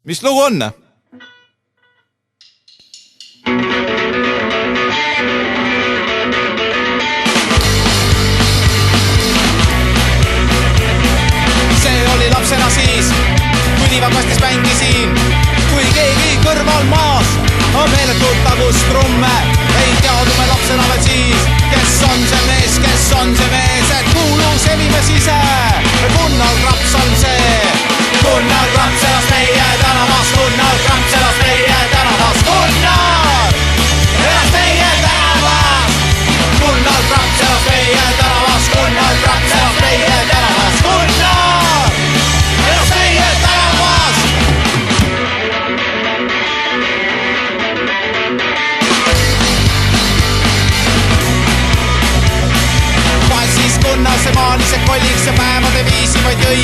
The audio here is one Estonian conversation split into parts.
Mis lugu on? See oli lapsena siis, kui liivakastis mängisin, kui keegi kõrval maas on meeletult tagus trumme. Ei teadume lapsena veel siis, kes on see mees, et kuulus Evimees ise. Gunnar Raps on see, Gunnar Raps elas meie tänavas, Gunnar Raps elas meie tänavas, Gunnar elas meie tänavas, Gunnar Raps elas meie tänavas, Gunnar Raps elas meie tänavas, Gunnar elas meie tänavas. Siis Gunnar see maalis ja kolliks ja päevade viisi vaid jõi.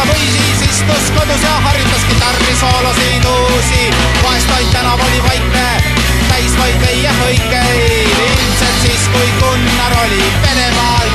Või siis istus kodus ja harjutas kitarri soolosid uusi. Vahest vaid tänav oli vaikne, täis vaid meie hõikeid. Ilmselt siis kui Gunnar oli Venemaal